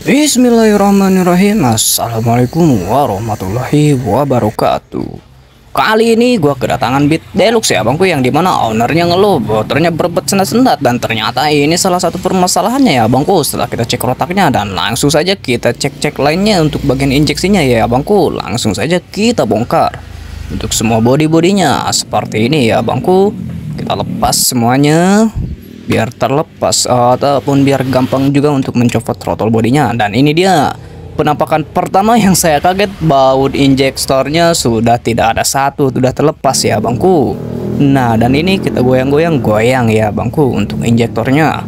Bismillahirrahmanirrahim. Assalamualaikum warahmatullahi wabarakatuh. Kali ini gua kedatangan Beat Deluxe ya bangku, yang dimana ownernya ngeluh motornya berbet sendat-sendat, dan ternyata ini salah satu permasalahannya ya bangku. Setelah kita cek rotaknya dan langsung saja kita cek lainnya untuk bagian injeksinya ya bangku, langsung saja kita bongkar. Untuk semua body-bodinya seperti ini ya bangku, kita lepas semuanya biar terlepas ataupun biar gampang juga untuk mencopot throttle bodinya. Dan ini dia penampakan pertama yang saya kaget, baut injektornya sudah tidak ada satu, sudah terlepas ya bangku. Nah, dan ini kita goyang ya bangku untuk injektornya.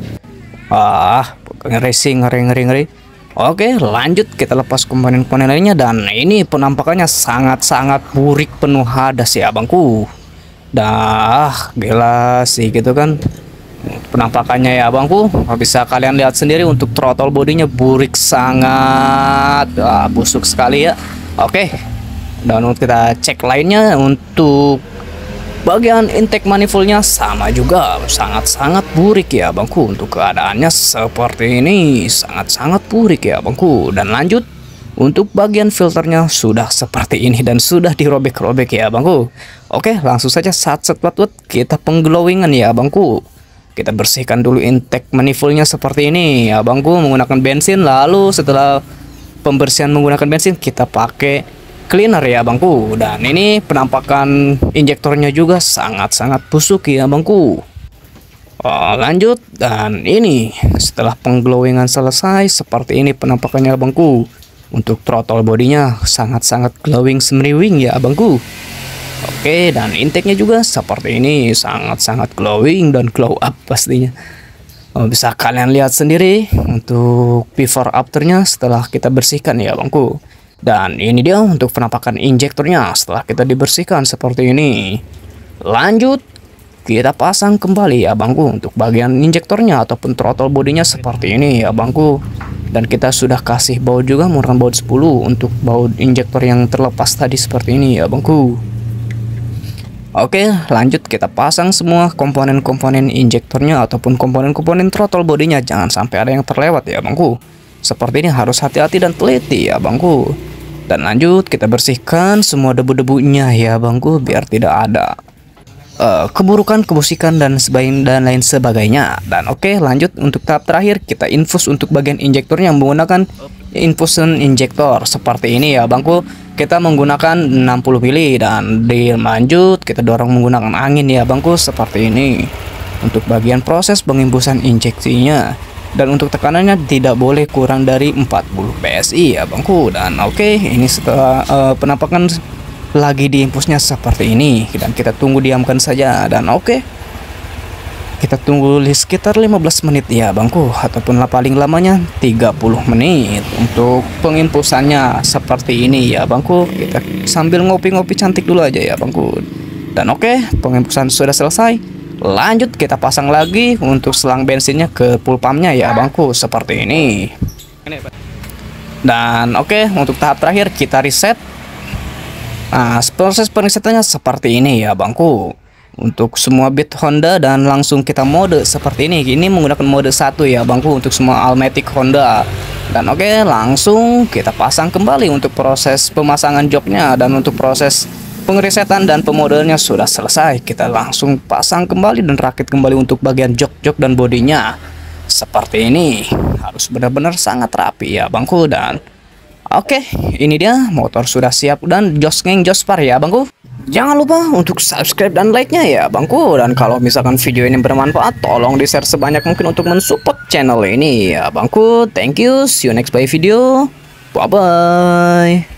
Racing ngeri. Oke, lanjut kita lepas komponen-komponen lainnya, dan ini penampakannya sangat-sangat burik, penuh hadas ya bangku. Dah gila sih gitu kan penampakannya ya bangku. Bisa kalian lihat sendiri untuk throttle bodinya burik sangat busuk sekali ya. Oke, dan untuk kita cek lainnya, untuk bagian intake manifoldnya sama juga sangat-sangat burik ya bangku. Untuk keadaannya seperti ini sangat-sangat burik ya bangku. Dan lanjut untuk bagian filternya sudah seperti ini dan sudah dirobek-robek ya bangku. Oke, langsung saja set kita pengglowingan ya bangku. Kita bersihkan dulu intake manifoldnya seperti ini ya bangku menggunakan bensin. Lalu setelah pembersihan menggunakan bensin, kita pakai cleaner ya bangku. Dan ini penampakan injektornya juga sangat-sangat busuk ya bangku. Lanjut, dan ini setelah pengglowingan selesai seperti ini penampakannya bangku. Untuk throttle bodinya sangat-sangat glowing semriwing ya bangku. Oke, dan intake-nya juga seperti ini sangat-sangat glowing dan glow up pastinya. Bisa kalian lihat sendiri untuk before afternya setelah kita bersihkan ya bangku. Dan ini dia untuk penampakan injektornya setelah kita dibersihkan seperti ini. Lanjut kita pasang kembali ya bangku untuk bagian injektornya ataupun throttle bodinya seperti ini ya bangku. Dan kita sudah kasih baut juga menggunakan baut 10 untuk baut injektor yang terlepas tadi seperti ini ya bangku. Oke, lanjut kita pasang semua komponen-komponen injektornya ataupun komponen-komponen throttle bodinya, jangan sampai ada yang terlewat ya bangku. Seperti ini harus hati-hati dan teliti ya bangku. Dan lanjut kita bersihkan semua debu-debunya ya bangku biar tidak ada keburukan, kebusikan dan lain sebagainya. Dan oke, lanjut untuk tahap terakhir kita infus untuk bagian injektornya menggunakan infusion injektor seperti ini ya bangku. Kita menggunakan 60 mili dan dilanjut kita dorong menggunakan angin ya bangku seperti ini untuk bagian proses pengimpusan injeksinya. Dan untuk tekanannya tidak boleh kurang dari 40 psi ya bangku. Dan oke, ini setelah penampakan lagi diimpusnya seperti ini, dan kita tunggu diamkan saja. Dan oke, kita tunggu sekitar 15 menit ya bangku, ataupun paling lamanya 30 menit untuk pengimpusannya seperti ini ya bangku. Kita sambil ngopi-ngopi cantik dulu aja ya bangku. Dan oke, pengimpusan sudah selesai. Lanjut kita pasang lagi untuk selang bensinnya ke full pumpnya ya bangku seperti ini. Dan oke, untuk tahap terakhir kita reset. Nah, proses peresetannya seperti ini ya bangku untuk semua Beat Honda, dan langsung kita mode seperti ini. Ini menggunakan mode 1 ya bangku untuk semua Almatic Honda. Dan oke, langsung kita pasang kembali untuk proses pemasangan joknya. Dan untuk proses pengeresetan dan pemodenya sudah selesai. Kita langsung pasang kembali dan rakit kembali untuk bagian jok dan bodinya seperti ini. Harus benar-benar sangat rapi ya bangku. Dan oke, ini dia motor sudah siap dan jospar ya bangku. Jangan lupa untuk subscribe dan like-nya ya bangku. Dan kalau misalkan video ini bermanfaat, tolong di-share sebanyak mungkin untuk mensupport channel ini ya bangku. Thank you, see you next video. Bye bye.